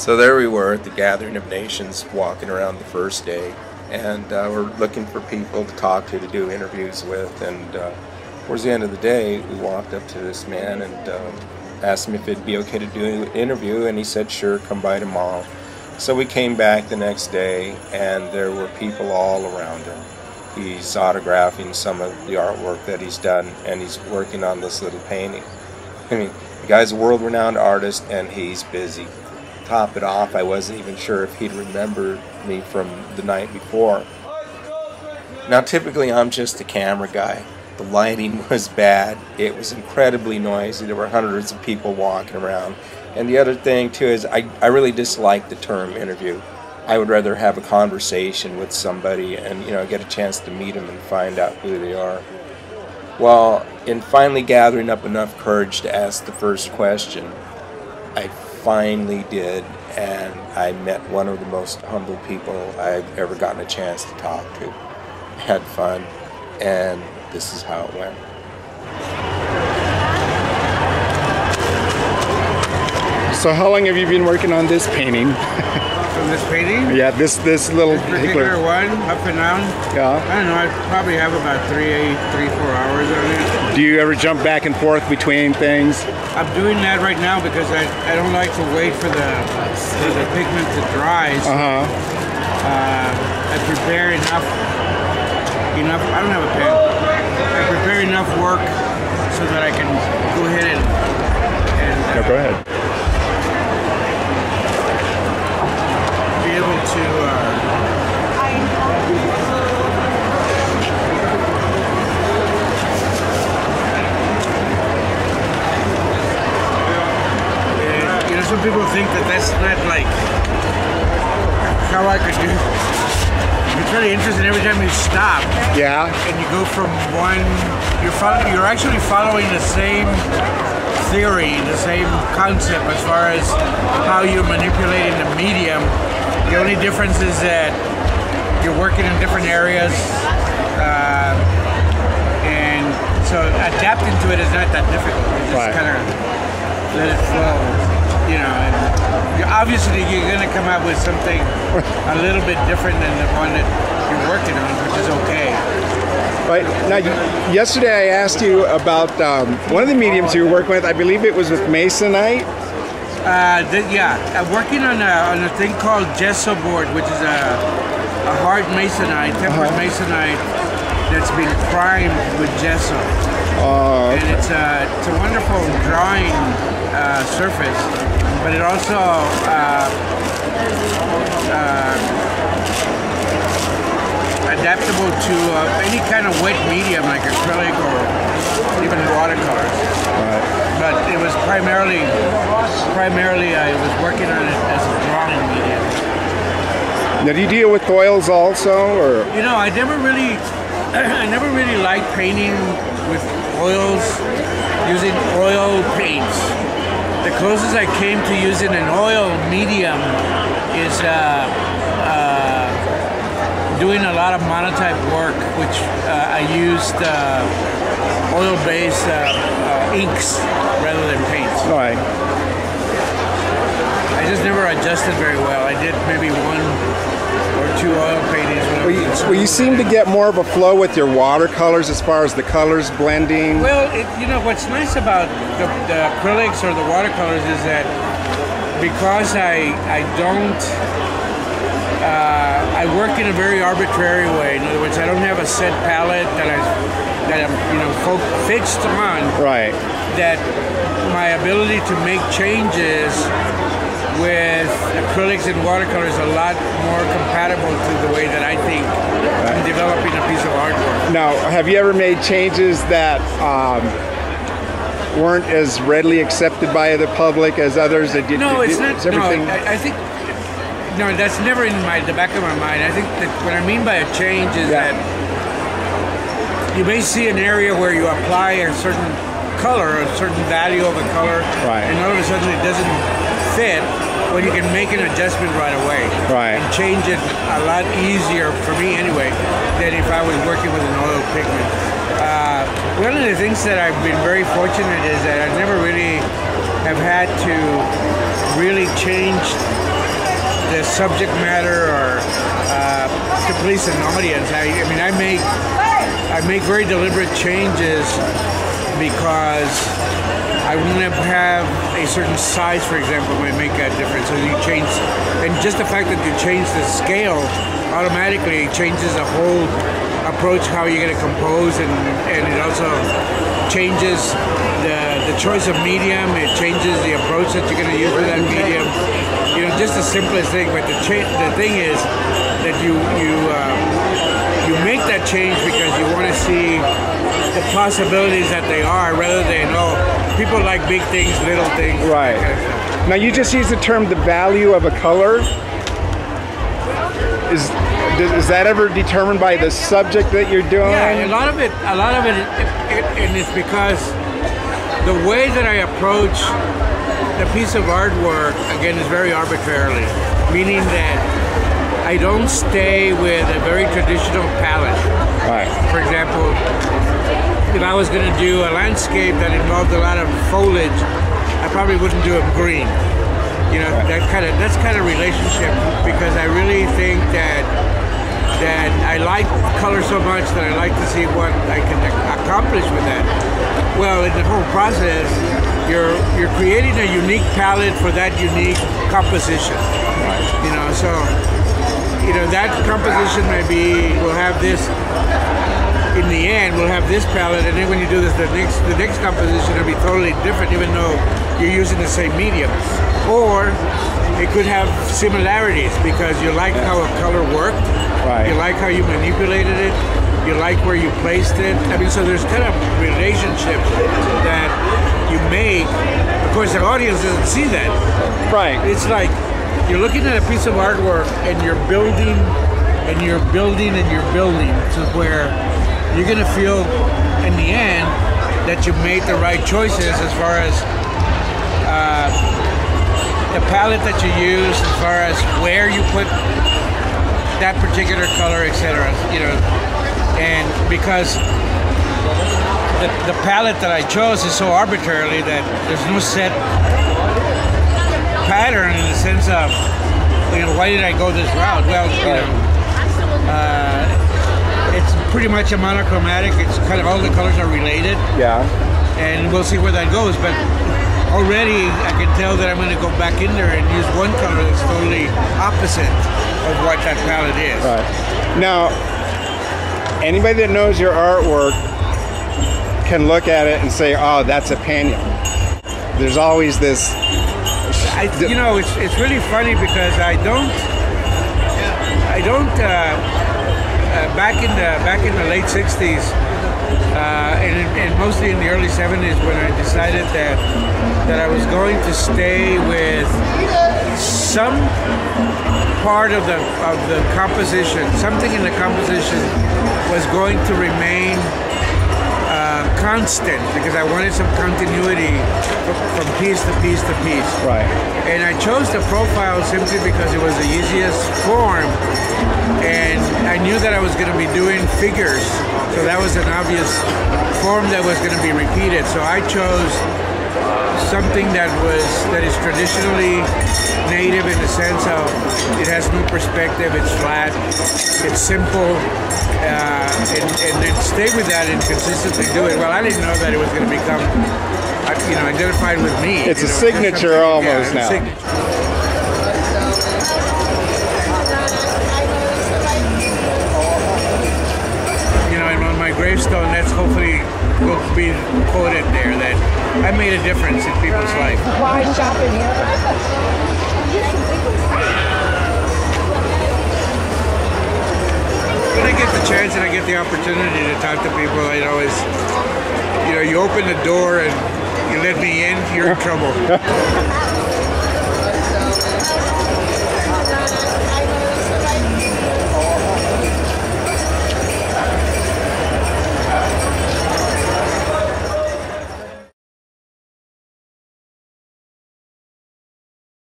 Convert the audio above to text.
So there we were at the Gathering of Nations, walking around the first day, and we're looking for people to talk to do interviews with. And towards the end of the day, we walked up to this man and asked him if it'd be okay to do an interview, and he said sure, come by tomorrow. So we came back the next day, and there were people all around him. He's autographing some of the artwork that he's done, and he's working on this little painting. I mean, the guy's a world-renowned artist, and he's busy. Top it off, I wasn't even sure if he'd remember me from the night before. Now, typically I'm just a camera guy. The lighting was bad. It was incredibly noisy. There were hundreds of people walking around. And the other thing too is I really dislike the term interview. I would rather have a conversation with somebody and, you know, get a chance to meet them and find out who they are. Well, in finally gathering up enough courage to ask the first question, I finally did, and I met one of the most humble people I've ever gotten a chance to talk to. Had fun, and this is how it went. So how long have you been working on this painting? On this painting? Yeah, this little this particular one, up and down. Yeah. I don't know, I probably have about 3, 4 hours on it. Do you ever jump back and forth between things? I'm doing that right now because I don't like to wait for the pigment to dry. So, I prepare enough, I don't have a pen. I prepare enough work so that I can go ahead and no, go ahead. Be able to some people think that that's not like how I could do. It's really interesting every time you stop. Yeah. And you go from one, you're actually following the same theory, the same concept as far as how you're manipulating the medium. The only difference is that you're working in different areas, and so adapting to it is not that difficult. You just kind of let it flow. You know, and obviously you're going to come out with something a little bit different than the one that you're working on, which is okay. Right. Now, yesterday I asked you about one of the mediums you were working with. I believe it was with masonite. Yeah, I'm working on a thing called gesso board, which is a hard masonite, tempered masonite that's been primed with gesso. Okay. And it's a wonderful drawing surface, but it also adaptable to any kind of wet medium like acrylic or even watercolors. But it was primarily I was working on it as a drawing medium. Now, do you deal with oils also, or? You know, I never really liked painting with oils, using oil paints. The closest I came to using an oil medium is doing a lot of monotype work, which I used oil-based inks rather than paints. Right. I just never adjusted very well. I did maybe 1 or 2 oil paintings. Well, you seem to get more of a flow with your watercolors as far as the colors blending. Well, you know, what's nice about the acrylics or the watercolors is that because I don't, I work in a very arbitrary way. In other words, I don't have a set palette that I'm fixed on. Right. That my ability to make changes with acrylics and watercolors is a lot more compatible to the way that I think in developing a piece of artwork. Now, have you ever made changes that weren't as readily accepted by the public as others? No, it's not. No, I think no, that's never in the back of my mind. I think that what I mean by a change is that you may see an area where you apply a certain color, a certain value of a color, and all of a sudden it doesn't fit. Well, you can make an adjustment right away, and change it a lot easier for me anyway than if I was working with an oil pigment. One of the things that I've been very fortunate is that I never really have had to really change the subject matter or to please an audience. I mean, I make very deliberate changes because I want to have a certain size, for example, might make a difference. So you change, and just the fact that you change the scale automatically changes the whole approach how you're going to compose, and it also changes the choice of medium. It changes the approach that you're going to use with that medium. You know, just the simplest thing. But the thing is that you make that change because you want to see the possibilities that they are, rather than, oh, people like big things, little things. Right. Now you just use the term the value of a color. Is that ever determined by the subject that you're doing? Yeah, a lot of it, and it's because the way that I approach the piece of artwork, again, is very arbitrarily, meaning that I don't stay with a very traditional palette. Right. For example, if I was going to do a landscape that involved a lot of foliage, I probably wouldn't do it green. You know, right. That's kind of relationship, because I really think that I like color so much that I like to see what I can accomplish with that. Well, in the whole process, you're creating a unique palette for that unique composition. Right. You know, so you know that composition will have this. In the end, we'll have this palette, and then when you do this, the next composition will be totally different, even though you're using the same medium. Or it could have similarities because you like how a color worked, right. You like how you manipulated it, you like where you placed it. I mean, so there's kind of relationship that you make. Of course, the audience doesn't see that. Right. It's like you're looking at a piece of artwork and you're building and you're building and you're building to where you're going to feel in the end that you've made the right choices as far as the palette that you use, as far as where you put that particular color, etc. You know, and because the palette that I chose is so arbitrarily that there's no set pattern in the sense of, you know, why did I go this route? Well, you know, it's pretty much a monochromatic. It's kind of all the colors are related. Yeah. And we'll see where that goes. But already I can tell that I'm going to go back in there and use one color that's totally opposite of what that palette is. Right. Now, anybody that knows your artwork can look at it and say, oh, that's a Peña. There's always this... you know, it's really funny because I don't back in the late 60s and mostly in the early 70s, when I decided that I was going to stay with some part of the composition, something in the composition was going to remain constant, because I wanted some continuity from piece to piece to piece. Right. And I chose the profile simply because it was the easiest form, and I knew that I was going to be doing figures, so that was an obvious form that was going to be repeated. So I chose something that is traditionally native in the sense of it has no perspective, it's flat, it's simple, and then stay with that and consistently do it. Well, I didn't know that it was going to become, you know, identified with me. It's a signature almost now. You know, and on my gravestone, that's hopefully will be quoted there, that I made a difference in people's life. Why shop in here? When I get the chance and I get the opportunity to talk to people, I always, you know, you open the door and you let me in, you're in trouble.